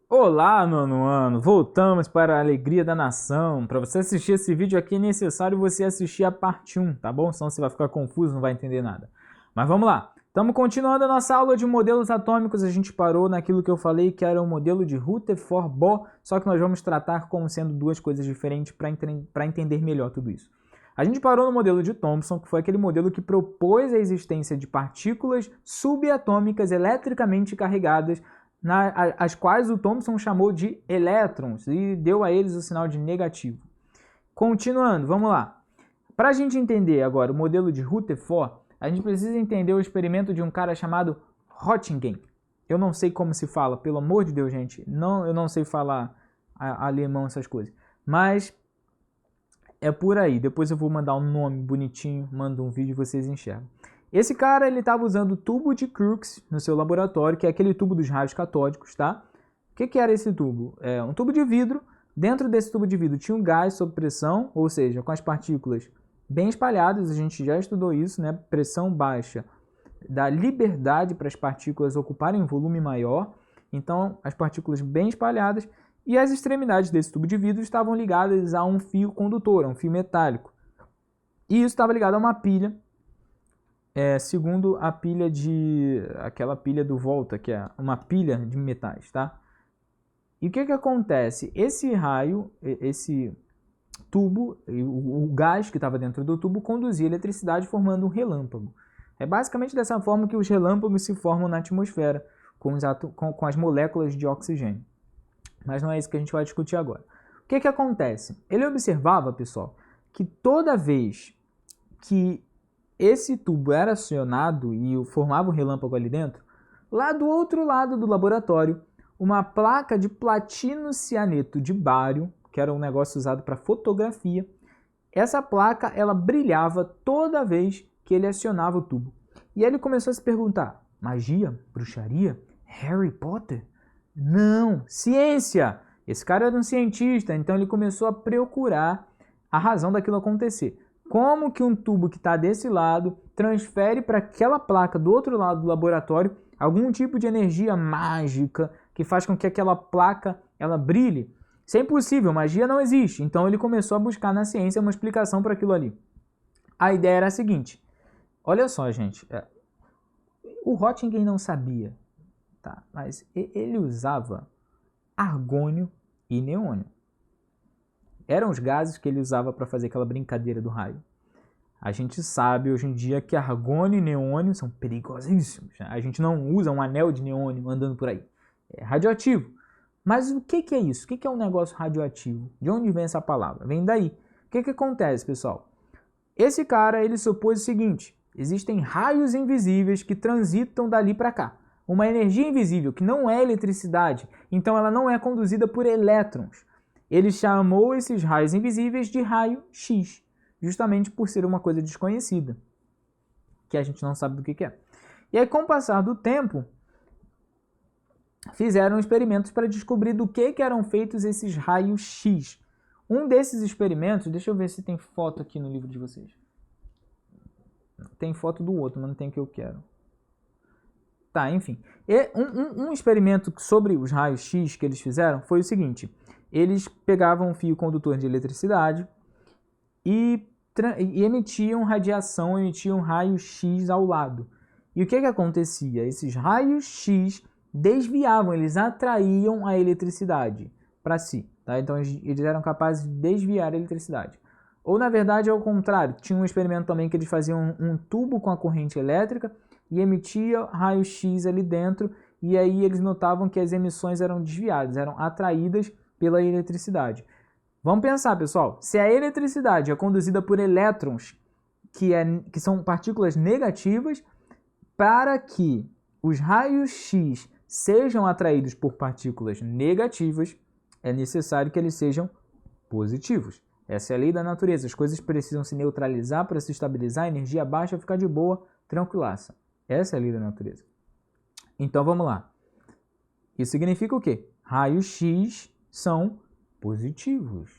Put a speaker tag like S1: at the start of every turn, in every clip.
S1: Olá, nono ano! Voltamos para a alegria da nação. Para você assistir esse vídeo aqui é necessário você assistir a parte 1, tá bom? Senão você vai ficar confuso, não vai entender nada. Mas vamos lá. Estamos continuando a nossa aula de modelos atômicos. A gente parou naquilo que eu falei que era o modelo de Rutherford-Bohr, só que nós vamos tratar como sendo duas coisas diferentes para entender melhor tudo isso. A gente parou no modelo de Thomson, que foi aquele modelo que propôs a existência de partículas subatômicas eletricamente carregadas, as quais o Thomson chamou de elétrons e deu a eles o sinal de negativo. Continuando, vamos lá. Para a gente entender agora o modelo de Rutherford, a gente precisa entender o experimento de um cara chamado Röntgen. Eu não sei como se fala, pelo amor de Deus, gente. Eu não sei falar alemão, essas coisas. Mas é por aí. Depois eu vou mandar um nome bonitinho, mando um vídeo e vocês enxergam. Esse cara, ele estava usando o tubo de Crookes no seu laboratório, que é aquele tubo dos raios catódicos, tá? O que era esse tubo? É um tubo de vidro. Dentro desse tubo de vidro tinha um gás sob pressão, ou seja, com as partículas bem espalhadas. A gente já estudou isso, né? Pressão baixa dá liberdade para as partículas ocuparem um volume maior. Então, as partículas bem espalhadas e as extremidades desse tubo de vidro estavam ligadas a um fio condutor, a um fio metálico. E isso estava ligado a uma pilha, segundo a pilha aquela pilha do Volta, que é uma pilha de metais, tá? E o que acontece? Esse raio, esse tubo, o gás que estava dentro do tubo conduzia eletricidade formando um relâmpago. É basicamente dessa forma que os relâmpagos se formam na atmosfera, com as moléculas de oxigênio. Mas não é isso que a gente vai discutir agora. O que acontece? Ele observava, pessoal, que toda vez que esse tubo era acionado e formava um relâmpago ali dentro, lá do outro lado do laboratório, uma placa de platino cianeto de bário, que era um negócio usado para fotografia, essa placa ela brilhava toda vez que ele acionava o tubo. E aí ele começou a se perguntar: magia? Bruxaria? Harry Potter? Não, ciência! Esse cara era um cientista, então ele começou a procurar a razão daquilo acontecer. Como que um tubo que está desse lado transfere para aquela placa do outro lado do laboratório algum tipo de energia mágica que faz com que aquela placa ela brilhe? Isso é impossível, magia não existe. Então ele começou a buscar na ciência uma explicação para aquilo ali. A ideia era a seguinte: olha só, gente, o Röntgen não sabia, tá? Mas ele usava argônio e neônio. Eram os gases que ele usava para fazer aquela brincadeira do raio. A gente sabe hoje em dia que argônio e neônio são perigosíssimos. Né? A gente não usa um anel de neônio andando por aí. É radioativo. Mas o que é isso? O que é um negócio radioativo? De onde vem essa palavra? Vem daí. O que acontece, pessoal? Esse cara, ele supôs o seguinte: existem raios invisíveis que transitam dali para cá. Uma energia invisível que não é eletricidade, então ela não é conduzida por elétrons. Ele chamou esses raios invisíveis de raio X, justamente por ser uma coisa desconhecida, que a gente não sabe do que é. E aí, com o passar do tempo, fizeram experimentos para descobrir do que eram feitos esses raios X. Um desses experimentos, deixa eu ver se tem foto aqui no livro de vocês. Tem foto do outro, mas não tem o que eu quero. Tá, enfim. Um experimento sobre os raios X que eles fizeram foi o seguinte: eles pegavam um fio condutor de eletricidade e emitiam radiação, emitiam raios X ao lado. E o que acontecia? Esses raios X desviavam, eles atraíam a eletricidade para si. Tá? Então eles eram capazes de desviar a eletricidade. Ou na verdade ao contrário, tinha um experimento também que eles faziam um tubo com a corrente elétrica e emitia raios X ali dentro, e aí eles notavam que as emissões eram desviadas, eram atraídas pela eletricidade. Vamos pensar, pessoal, se a eletricidade é conduzida por elétrons, que são partículas negativas, para que os raios X sejam atraídos por partículas negativas, é necessário que eles sejam positivos. Essa é a lei da natureza. As coisas precisam se neutralizar para se estabilizar, a energia baixa ficar de boa, tranquilaça. Essa é a lei da natureza. Então vamos lá. Isso significa o quê? Raios X são positivos.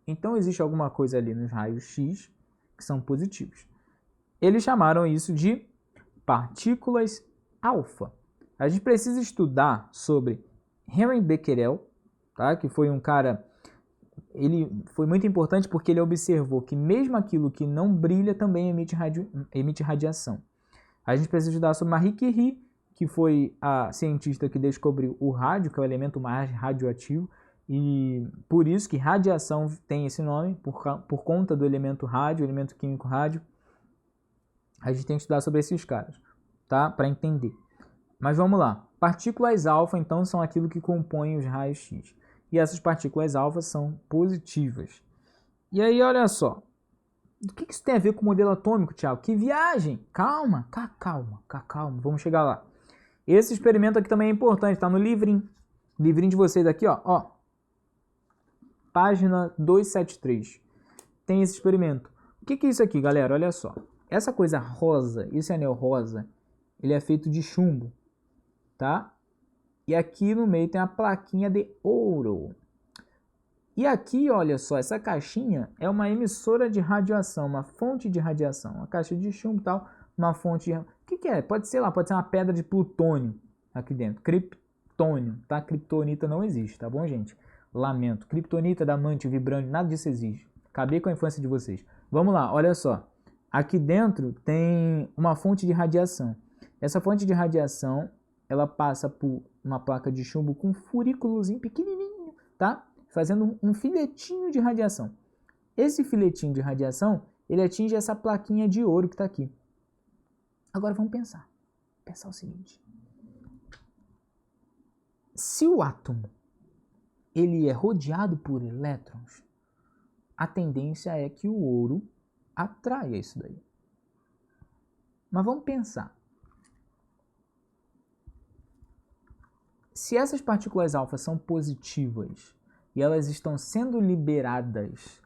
S1: Então existe alguma coisa ali nos raios X que são positivos. Eles chamaram isso de partículas alfa. A gente precisa estudar sobre Henry Becquerel, tá? Que foi um cara, ele foi muito importante porque ele observou que mesmo aquilo que não brilha também emite radiação. A gente precisa estudar sobre Marie Curie, que foi a cientista que descobriu o rádio, que é o elemento mais radioativo, e por isso que radiação tem esse nome, por conta do elemento rádio, elemento químico rádio. A gente tem que estudar sobre esses caras, tá? Para entender. Mas vamos lá. Partículas alfa, então, são aquilo que compõe os raios X. E essas partículas alfa são positivas. E aí, olha só. O que isso tem a ver com o modelo atômico, Thiago? Que viagem! Calma, calma. Vamos chegar lá. Esse experimento aqui também é importante, tá no livrinho. Livrinho de vocês aqui, ó. Página 273. Tem esse experimento. O que é isso aqui, galera? Olha só. Essa coisa rosa, esse anel rosa, ele é feito de chumbo, tá? E aqui no meio tem a plaquinha de ouro. E aqui, olha só, essa caixinha é uma emissora de radiação, uma fonte de radiação. Uma caixa de chumbo e tal, uma fonte de... O que é? Pode ser uma pedra de plutônio aqui dentro. Criptônio, tá? Criptonita não existe, tá bom, gente? Lamento. Criptonita, diamante, vibrânio, nada disso existe. Acabei com a infância de vocês. Vamos lá, olha só. Aqui dentro tem uma fonte de radiação. Essa fonte de radiação, ela passa por uma placa de chumbo com um furículozinho pequenininho, tá? Fazendo um filetinho de radiação. Esse filetinho de radiação, ele atinge essa plaquinha de ouro que está aqui. Agora vamos pensar. Pensar o seguinte. Se o átomo ele é rodeado por elétrons, a tendência é que o ouro atraia isso daí. Mas vamos pensar. Se essas partículas alfa são positivas e elas estão sendo liberadas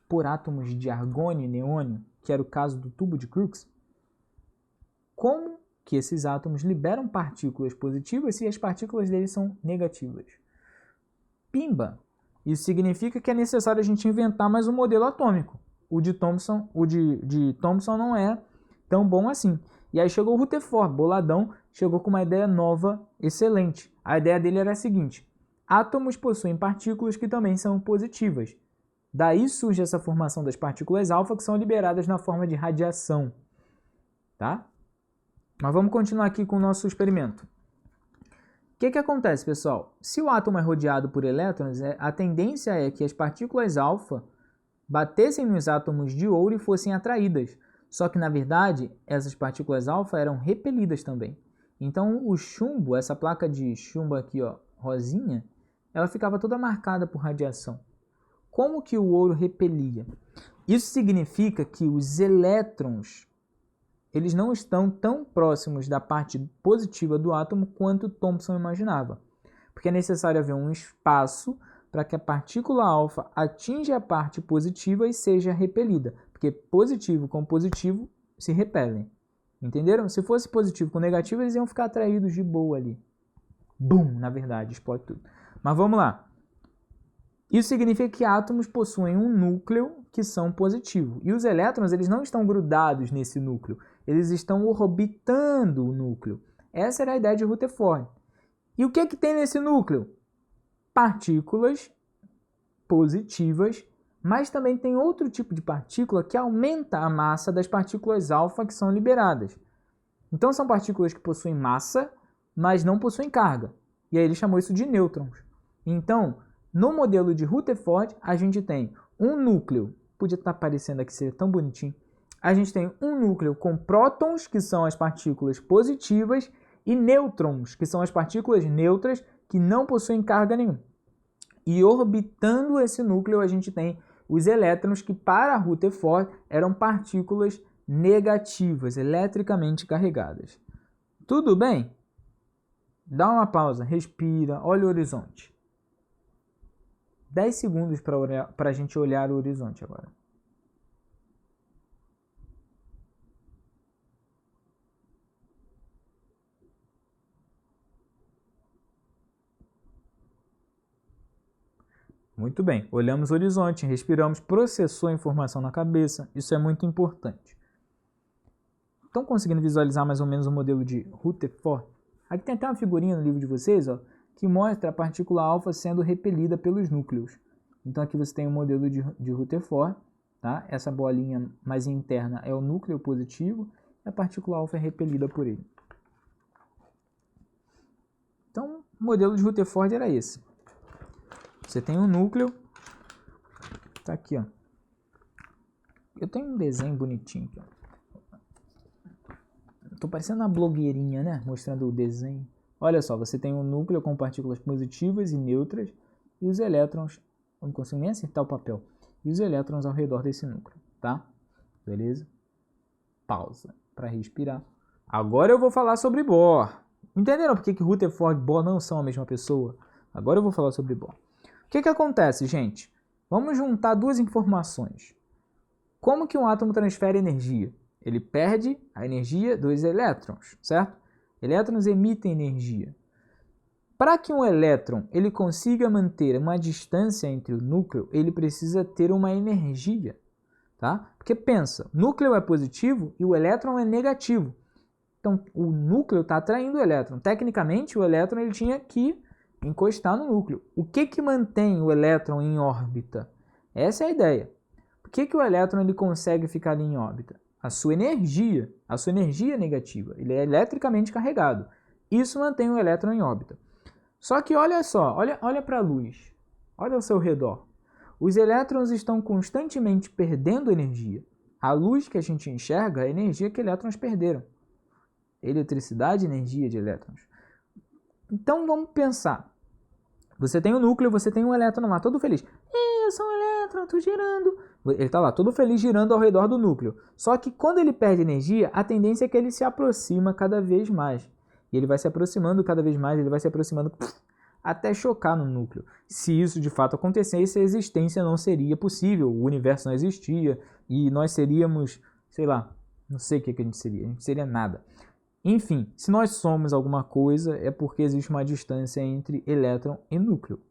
S1: por átomos de argônio e neônio, que era o caso do tubo de Crookes, como que esses átomos liberam partículas positivas se as partículas deles são negativas? Pimba! Isso significa que é necessário a gente inventar mais um modelo atômico. O de Thomson não é tão bom assim. E aí chegou o Rutherford, boladão, chegou com uma ideia nova, excelente. A ideia dele era a seguinte: átomos possuem partículas que também são positivas. Daí surge essa formação das partículas alfa que são liberadas na forma de radiação. Tá? Mas vamos continuar aqui com o nosso experimento. O que acontece, pessoal? Se o átomo é rodeado por elétrons, a tendência é que as partículas alfa batessem nos átomos de ouro e fossem atraídas. Só que, na verdade, essas partículas alfa eram repelidas também. Então, o chumbo, essa placa de chumbo aqui, ó, rosinha, ela ficava toda marcada por radiação. Como que o ouro repelia? Isso significa que os elétrons, eles não estão tão próximos da parte positiva do átomo quanto Thomson imaginava. Porque é necessário haver um espaço para que a partícula alfa atinja a parte positiva e seja repelida. Porque positivo com positivo se repelem. Entenderam? Se fosse positivo com negativo, eles iam ficar atraídos de boa ali. Bum! Na verdade, explode tudo. Mas vamos lá. Isso significa que átomos possuem um núcleo que são positivo. E os elétrons, eles não estão grudados nesse núcleo. Eles estão orbitando o núcleo. Essa era a ideia de Rutherford. E o que tem nesse núcleo? Partículas positivas, mas também tem outro tipo de partícula que aumenta a massa das partículas alfa que são liberadas. Então são partículas que possuem massa, mas não possuem carga. E aí ele chamou isso de nêutrons. Então, no modelo de Rutherford, a gente tem um núcleo, podia estar aparecendo aqui, seria tão bonitinho. A gente tem um núcleo com prótons, que são as partículas positivas, e nêutrons, que são as partículas neutras, que não possuem carga nenhuma. E orbitando esse núcleo, a gente tem os elétrons, que para Rutherford eram partículas negativas, eletricamente carregadas. Tudo bem? Dá uma pausa, respira, olha o horizonte. 10 segundos para a gente olhar o horizonte agora. Muito bem, olhamos o horizonte, respiramos, processou a informação na cabeça, isso é muito importante. Estão conseguindo visualizar mais ou menos o modelo de Rutherford? Aqui tem até uma figurinha no livro de vocês, ó, que mostra a partícula alfa sendo repelida pelos núcleos. Então aqui você tem o modelo de Rutherford, tá? Essa bolinha mais interna é o núcleo positivo e a partícula alfa é repelida por ele. Então o modelo de Rutherford era esse. Você tem um núcleo, tá aqui, ó. Eu tenho um desenho bonitinho aqui, ó. Tô parecendo uma blogueirinha, né? Mostrando o desenho. Olha só, você tem um núcleo com partículas positivas e neutras e os elétrons, eu não consigo nem acertar o papel, e os elétrons ao redor desse núcleo, tá? Beleza? Pausa para respirar. Agora eu vou falar sobre Bohr. Entenderam por que Rutherford e Bohr não são a mesma pessoa? Agora eu vou falar sobre Bohr. O que acontece, gente? Vamos juntar duas informações. Como que um átomo transfere energia? Ele perde a energia dos elétrons, certo? Elétrons emitem energia. Para que um elétron ele consiga manter uma distância entre o núcleo, ele precisa ter uma energia, tá? Porque pensa, núcleo é positivo e o elétron é negativo. Então, o núcleo está atraindo o elétron. Tecnicamente, o elétron ele tinha que encostar no núcleo. O que mantém o elétron em órbita? Essa é a ideia. Por que o elétron ele consegue ficar ali em órbita? A sua energia negativa. Ele é eletricamente carregado. Isso mantém o elétron em órbita. Só que olha só, olha para a luz. Olha ao seu redor. Os elétrons estão constantemente perdendo energia. A luz que a gente enxerga é a energia que elétrons perderam. Eletricidade, energia de elétrons. Então vamos pensar. Você tem um núcleo, você tem um elétron lá, todo feliz. Eu sou um elétron, estou girando. Ele está lá, todo feliz, girando ao redor do núcleo. Só que quando ele perde energia, a tendência é que ele se aproxima cada vez mais. E ele vai se aproximando cada vez mais, ele vai se aproximando até chocar no núcleo. Se isso de fato acontecesse, a existência não seria possível. O universo não existia e nós seríamos, sei lá, não sei o que a gente seria nada. Enfim, se nós somos alguma coisa, é porque existe uma distância entre elétron e núcleo,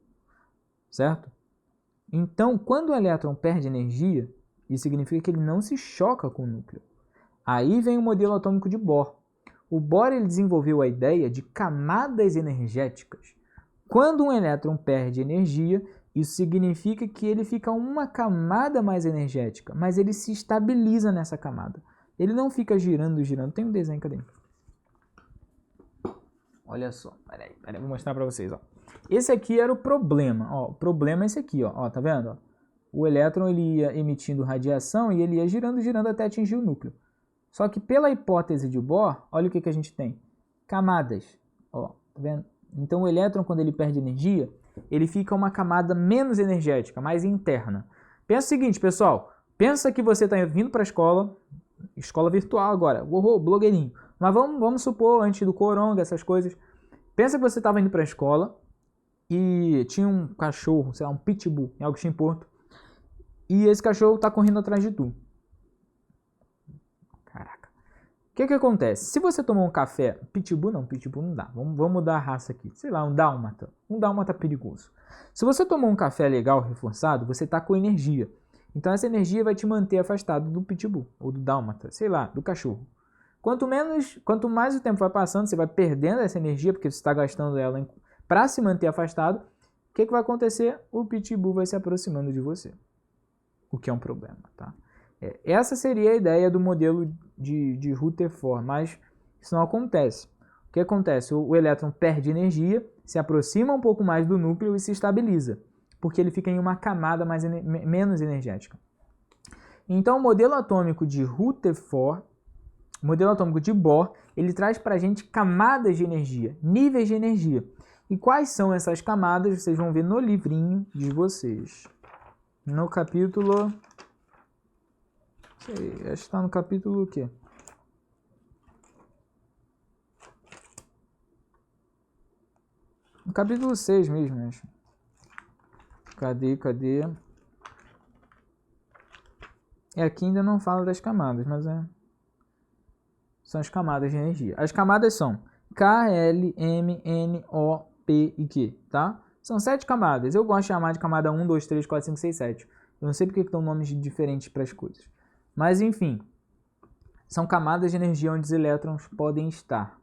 S1: certo? Então, quando o elétron perde energia, isso significa que ele não se choca com o núcleo. Aí vem o modelo atômico de Bohr. O Bohr ele desenvolveu a ideia de camadas energéticas. Quando um elétron perde energia, isso significa que ele fica uma camada mais energética, mas ele se estabiliza nessa camada. Ele não fica girando. Tem um desenho, cadê? Olha só, peraí, vou mostrar para vocês, ó. Esse aqui era o problema, ó. O problema é esse aqui, ó, tá vendo? Ó? O elétron ele ia emitindo radiação e ele ia girando até atingir o núcleo. Só que pela hipótese de Bohr, olha o que a gente tem. Camadas, ó, tá vendo? Então o elétron, quando ele perde energia, ele fica uma camada menos energética, mais interna. Pensa o seguinte, pessoal, pensa que você está vindo para a escola virtual agora, blogueirinho. Mas vamos supor, antes do coronga, essas coisas. Pensa que você estava indo para a escola e tinha um cachorro, sei lá, um pitbull, em Agostinho Porto. E esse cachorro está correndo atrás de tu. Caraca. O que acontece? Se você tomar um café... Pitbull não dá. Vamos mudar a raça aqui. Sei lá, um dálmata. Um dálmata perigoso. Se você tomar um café legal, reforçado, você está com energia. Então essa energia vai te manter afastado do pitbull, ou do dálmata, sei lá, do cachorro. Quanto mais o tempo vai passando, você vai perdendo essa energia, porque você está gastando ela para se manter afastado. O que vai acontecer? O pitbull vai se aproximando de você, o que é um problema, tá? Essa seria a ideia do modelo de Rutherford, mas isso não acontece. O que acontece? O elétron perde energia, se aproxima um pouco mais do núcleo e se estabiliza, porque ele fica em uma camada menos energética. Então, o modelo atômico de Rutherford, o modelo atômico de Bohr, ele traz para a gente camadas de energia, níveis de energia. E quais são essas camadas? Vocês vão ver no livrinho de vocês. No capítulo... Não sei, acho que está no capítulo o quê? No capítulo 6 mesmo, acho. Cadê? Aqui ainda não fala das camadas, mas são as camadas de energia. As camadas são K, L, M, N, O, P e Q, tá? São 7 camadas. Eu gosto de chamar de camada 1, 2, 3, 4, 5, 6, 7. Eu não sei porque dão nomes diferentes para as coisas. Mas, enfim, são camadas de energia onde os elétrons podem estar,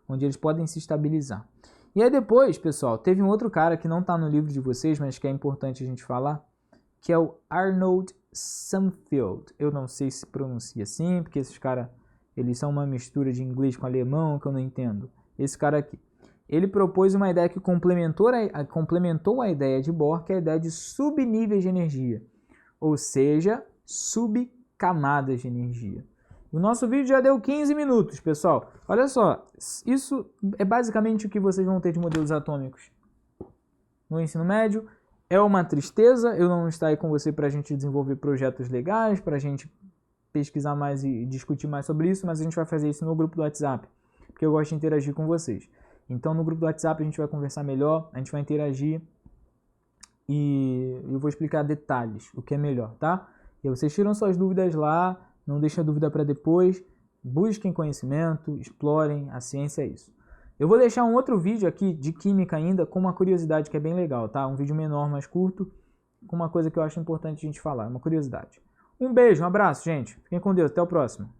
S1: onde eles podem se estabilizar. E aí depois, pessoal, teve um outro cara que não está no livro de vocês, mas que é importante a gente falar, que é o Arnold Sommerfeld. Eu não sei se pronuncia assim, porque esses caras, eles são uma mistura de inglês com alemão que eu não entendo. Esse cara aqui. Ele propôs uma ideia que complementou a ideia de Bohr, que é a ideia de subníveis de energia, ou seja, subcamadas de energia. O nosso vídeo já deu 15 minutos, pessoal. Olha só, isso é basicamente o que vocês vão ter de modelos atômicos no ensino médio. É uma tristeza eu não estar aí com você para a gente desenvolver projetos legais, para a gente pesquisar mais e discutir mais sobre isso, mas a gente vai fazer isso no grupo do WhatsApp, porque eu gosto de interagir com vocês. Então no grupo do WhatsApp a gente vai conversar melhor, a gente vai interagir e eu vou explicar detalhes, o que é melhor, tá? E vocês tiram suas dúvidas lá, não deixem a dúvida para depois, busquem conhecimento, explorem, a ciência é isso. Eu vou deixar um outro vídeo aqui de química ainda, com uma curiosidade que é bem legal, tá? Um vídeo menor, mais curto, com uma coisa que eu acho importante a gente falar, uma curiosidade. Um beijo, um abraço, gente. Fiquem com Deus, até o próximo.